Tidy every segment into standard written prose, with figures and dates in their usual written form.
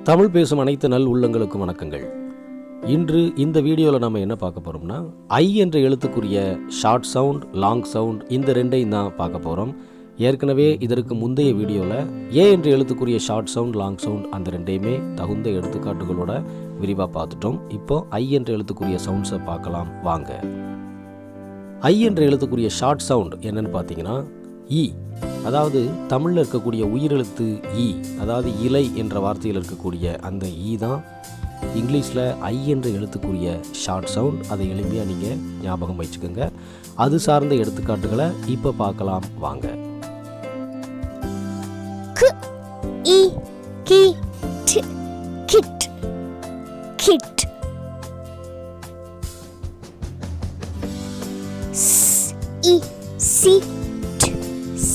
தமிழ் பேசும் அனைத்து நல் உள்ளங்களுக்கும் வணக்கங்கள். இன்று இந்த வீடியோவில் நம்ம என்ன பார்க்க போகிறோம்னா, ஐ என்ற எழுத்துக்குரிய ஷார்ட் சவுண்ட், லாங் சவுண்ட், இந்த ரெண்டையும் தான் பார்க்க போகிறோம். ஏற்கனவே இதற்கு முந்தைய வீடியோவில் ஏ என்ற எழுத்துக்குரிய ஷார்ட் சவுண்ட், லாங் சவுண்ட் அந்த ரெண்டையுமே தகுந்த எடுத்துக்காட்டுகளோட விரிவாக பார்த்துட்டோம். இப்போ ஐ என்ற எழுத்துக்குரிய சவுண்ட்ஸை பார்க்கலாம் வாங்க. ஐ என்ற எழுத்துக்குரிய ஷார்ட் சவுண்ட் என்னன்னு பார்த்தீங்கன்னா இ, அதாவது தமிழில் இருக்கக்கூடிய உயிரெழுத்து இ, அதாவது இலை என்ற வார்த்தையில் இருக்கக்கூடிய அந்த இ தான் இங்கிலீஷில் ஐ என்ற எழுத்துக்குரிய ஷார்ட் சவுண்ட். அதை எளிமையாக நீங்கள் ஞாபகம் வச்சுக்கோங்க. அது சார்ந்த எடுத்துக்காட்டுகளை இப்போ பார்க்கலாம் வாங்க.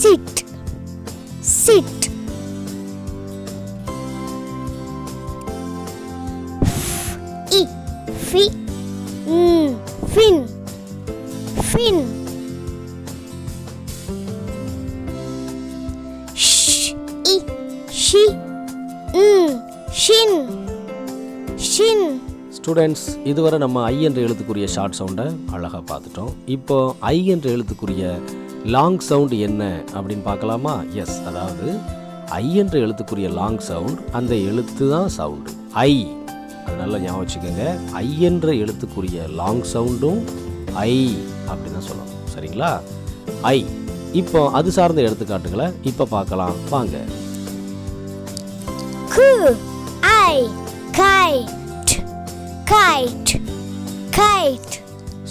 Sit, sit. Fin, fin. She, shin. Students, இதுவரை நம்ம ஐ என்ற எழுத்துக்குரிய ஷார்ட் சவுண்டை அழகாக பார்த்துட்டோம். இப்போ ஐ என்ற எழுத்துக்குரிய லாங் சவுண்ட் என்ன அப்படின்னு பார்க்கலாமா? எஸ், அதாவது ஐ என்ற எழுத்துக்குரிய லாங் சவுண்ட், அந்த எழுத்து தான் சவுண்டு ஐ. அது நல்லா ஞாபகம் வச்சுக்கோங்க. ஐ என்ற எழுத்துக்குரிய லாங் சவுண்டும் ஐ அப்படி தான் சொல்லணும், சரிங்களா? ஐ. இப்போ அது சார்ந்த எடுத்துக்காட்டுகளை இப்போ பார்க்கலாம் வாங்க.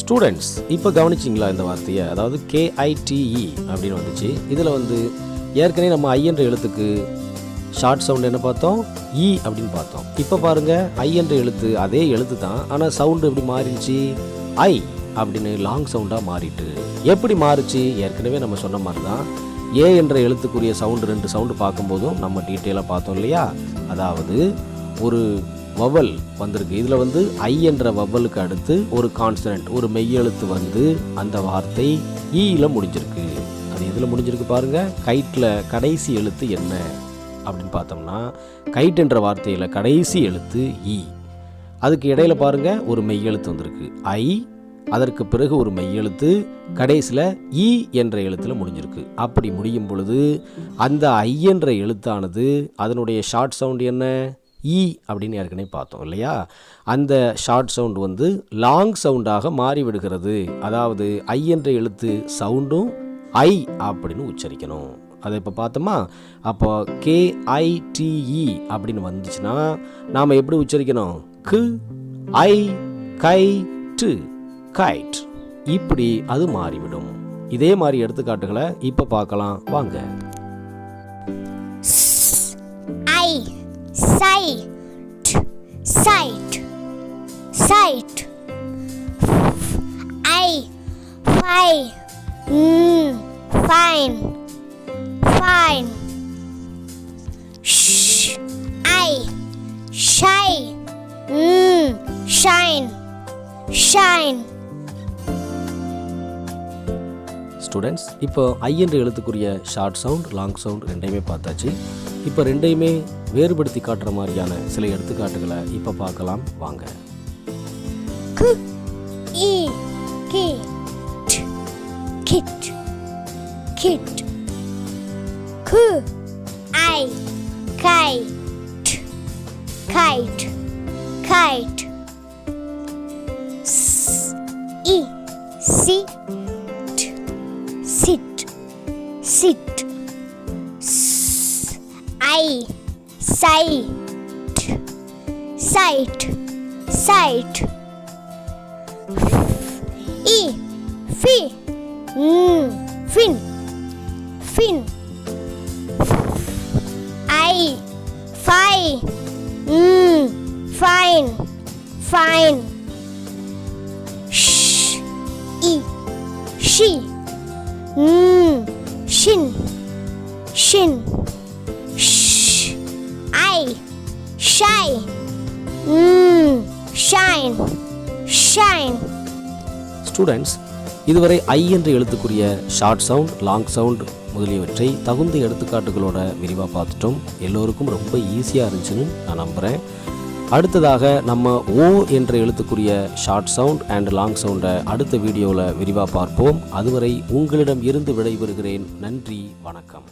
ஸ்டூடெண்ட்ஸ், இப்போ கவனிச்சிங்களா இந்த வார்த்தையை? அதாவது KITE அப்படின்னு வந்துச்சு. இதில் ஏற்கனவே நம்ம ஐ என்ற எழுத்துக்கு ஷார்ட் சவுண்ட் என்ன பார்த்தோம்? இ அப்படின்னு பார்த்தோம். இப்போ பாருங்கள், ஐ என்ற எழுத்து அதே எழுத்து தான், ஆனால் சவுண்டு எப்படி மாறிடுச்சு? ஐ அப்படின்னு லாங் சவுண்டாக மாறிட்டு. எப்படி மாறுச்சு? ஏற்கனவே நம்ம சொன்ன மாதிரி தான். ஏ என்ற எழுத்துக்குரிய சவுண்டு, ரெண்டு சவுண்டு பார்க்கும்போதும் நம்ம டீட்டெயிலாக பார்த்தோம் இல்லையா? அதாவது ஒரு வவல் வந்திருக்கு. இதில் ஐ என்ற வவலுக்கு அடுத்து ஒரு கான்சனன்ட், ஒரு மெய்யெழுத்து அந்த வார்த்தை ஈயில் முடிஞ்சிருக்கு. அது எதில் முடிஞ்சிருக்கு பாருங்கள். கைட்டில் கடைசி எழுத்து என்ன அப்படின்னு பார்த்தோம்னா, கைட் என்ற வார்த்தையில் கடைசி எழுத்து இ. அதுக்கு இடையில பாருங்கள் ஒரு மெய்யெழுத்து வந்திருக்கு ஐ, அதற்கு பிறகு ஒரு மெய்யெழுத்து, கடைசியில் இ என்ற எழுத்தில் முடிஞ்சிருக்கு. அப்படி முடியும் பொழுது அந்த ஐ என்ற எழுத்தானது அதனுடைய ஷார்ட் சவுண்ட் என்ன? இ அப்படின்னு ஏற்கனவே பார்த்தோம் இல்லையா? அந்த ஷார்ட் சவுண்ட் லாங் சவுண்டாக மாறிவிடுகிறது. அதாவது ஐ என்ற எழுத்து சவுண்டும் ஐ அப்படின்னு உச்சரிக்கணும். அதை இப்போ பார்த்தோமா? அப்போ KITE அப்படின்னு வந்துச்சுன்னா நாம் எப்படி உச்சரிக்கணும்? கு ஐ கை டு, கைட். இப்படி அது மாறிவிடும். இதே மாதிரி எடுத்துக்காட்டுகளை இப்போ பார்க்கலாம் வாங்க. Sight, I, fine. I, shy, shine. Students, இப்போ ஐ என்ற எழுத்துக்குரிய ஷார்ட் சவுண்ட், லாங் சவுண்ட் ரெண்டையுமே பார்த்தாச்சு. இப்போ ரெண்டையுமே வேறுபடுத்தி காட்டுற மாதிரியான சில எடுத்துக்காட்டுகளை இப்போ பார்க்கலாம் வாங்க. Kit, I, kite. Sit. I, sight. Fin. I, fine. She, shin. I, shy, shine. Students, இதுவரை ஐ என்ற எழுத்துக்குரிய ஷார்ட் சவுண்ட், லாங் சவுண்ட் முதலியவற்றை தகுந்த எடுத்துக்காட்டுகளோட விரிவாக பார்த்துட்டோம். எல்லோருக்கும் ரொம்ப ஈஸியாக இருந்துச்சுன்னு நான் நம்புகிறேன். அடுத்ததாக நம்ம ஓ என்ற எழுத்துக்குரிய ஷார்ட் சவுண்ட் அண்ட் லாங் சவுண்டை அடுத்த வீடியோவில் விரிவாக பார்ப்போம். அதுவரை உங்களிடம் இருந்து விடைபெறுகிறேன். நன்றி, வணக்கம்.